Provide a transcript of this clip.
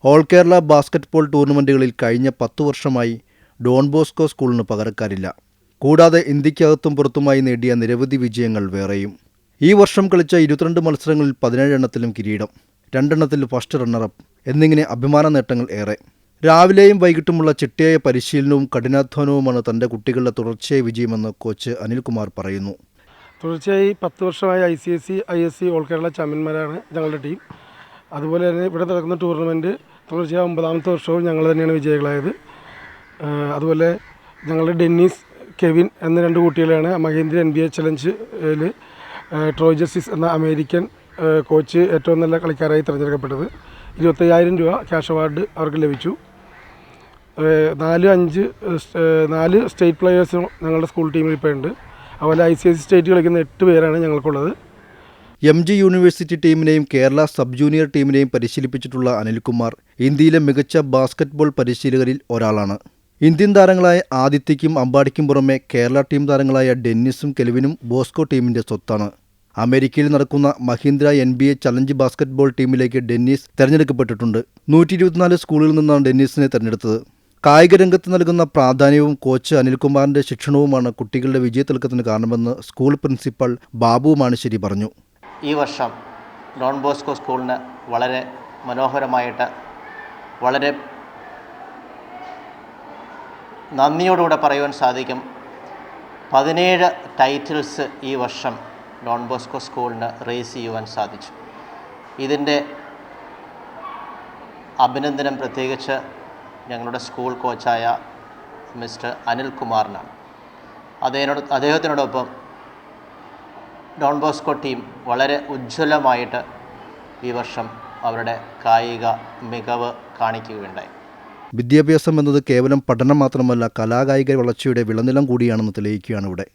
All Kerala basketball ടൂർണമെന്റുകളിൽ കഴിഞ്ഞ 10 വർഷമായി Don Bosco സ്കൂളിന് പകരക്കാരില്ല. കൂടാതെ ഇന്ത്യക്കകത്തും പുറത്തുമായി നേടിയ നിരവധി വിജയങ്ങൾ വേറെയും. ഈ വർഷം കളിച്ച 22 മത്സരങ്ങളിൽ 17 എണ്ണത്തിലും കിരീടം, 2 എണ്ണത്തിൽ ഫസ്റ്റ് റണ്ണറപ്പ് എന്നിങ്ങനെ അഭിമാന നേട്ടങ്ങൾ ഏറെ. രാവിലെയും വൈകിട്ടുമുള്ള ചിട്ടയായ പരിശീലനവും കഠിനാധ്വാനവുമാണ് തൻ്റെ കുട്ടികളുടെ തുടർച്ചയായ വിജയമെന്ന് കോച്ച് അനിൽകുമാർ പറയുന്നു. തുടർച്ചയായി 10 വർഷമായി ICSC, ISC ഓൾ കേരള ചാമ്പ്യന്മാരാണ് ഞങ്ങളുടെ ടീം. അതുപോലെ തന്നെ ഇവിടെ നടക്കുന്ന ടൂർണമെൻറ്റ് തുടർച്ചയായ 9ാമത്തെ വർഷവും ഞങ്ങൾ തന്നെയാണ് വിജയികളായത്. അതുപോലെ ഞങ്ങളുടെ ഡെന്നീസ്, കെവിൻ എന്ന 2 കുട്ടികളെയാണ് മഹേന്ദ്ര NBA ചലഞ്ചിൽ ട്രോയ് ജസ്റ്റിസ് എന്ന അമേരിക്കൻ കോച്ച് ഏറ്റവും നല്ല കളിക്കാരായി തിരഞ്ഞെടുക്കപ്പെട്ടത്. 25,000 രൂപ ക്യാഷ് അവാർഡ് അവർക്ക് ലഭിച്ചു. 4 സ്റ്റേറ്റ് പ്ലെയേഴ്സും ഞങ്ങളുടെ സ്കൂൾ ടീമിൽ ഇപ്പോൾ ഉണ്ട്. അതുപോലെ ICSC സ്റ്റേറ്റ് കളിക്കുന്ന 8 പേരാണ് ഞങ്ങൾക്കുള്ളത്. MG യൂണിവേഴ്സിറ്റി ടീമിനെയും കേരള സബ് ജൂനിയർ ടീമിനെയും പരിശീലിപ്പിച്ചിട്ടുള്ള അനിൽകുമാർ ഇന്ത്യയിലെ മികച്ച ബാസ്കറ്റ്ബോൾ പരിശീലകരിൽ ഒരാളാണ്. ഇന്ത്യൻ താരങ്ങളായ ആദിത്യയ്ക്കും അമ്പാടിക്കും പുറമെ കേരള ടീം താരങ്ങളായ ഡെന്നിസും കെൽവിനും ബോസ്കോ ടീമിന്റെ സ്വത്താണ്. അമേരിക്കയിൽ നടക്കുന്ന മഹീന്ദ്ര NBA ചലഞ്ച് ബാസ്കറ്റ്ബോൾ ടീമിലേക്ക് ഡെന്നീസ് തെരഞ്ഞെടുക്കപ്പെട്ടിട്ടുണ്ട്. 124 സ്കൂളിൽ നിന്നാണ് ഡെന്നീസിനെ തെരഞ്ഞെടുത്തത്. കായിക രംഗത്ത് നൽകുന്ന പ്രാധാന്യവും കോച്ച് അനിൽകുമാറിന്റെ ശിക്ഷണവുമാണ് കുട്ടികളുടെ വിജയത്തിളക്കത്തിന് കാരണമെന്ന് സ്കൂൾ പ്രിൻസിപ്പൽ ബാബു മാണിശ്ശേരി പറഞ്ഞു. ഈ വർഷം ഡോൺ ബോസ്കോ സ്കൂളിന് വളരെ മനോഹരമായിട്ട്, വളരെ നന്ദിയോടുകൂടെ പറയുവാൻ സാധിക്കും. 17 ടൈറ്റിൽസ് ഈ വർഷം ഡോൺ ബോസ്കോ സ്കൂളിന് റേസ് ചെയ്യുവാൻ സാധിച്ചു. ഇതിൻ്റെ അഭിനന്ദനം പ്രത്യേകിച്ച് ഞങ്ങളുടെ സ്കൂൾ കോച്ചായ മിസ്റ്റർ അനിൽകുമാറിനാണ്. അദ്ദേഹത്തിനോടൊപ്പം ഡോൺ ബോസ്കോ ടീം വളരെ ഉജ്ജ്വലമായിട്ട് ഈ വർഷം അവരുടെ കായിക മികവ് കാണിക്കുകയുണ്ടായി. വിദ്യാഭ്യാസം എന്നത് കേവലം പഠനം മാത്രമല്ല, കലാകായിക വളർച്ചയുടെ വിളനിലം കൂടിയാണെന്ന് തെളിയിക്കുകയാണ് ഇവിടെ.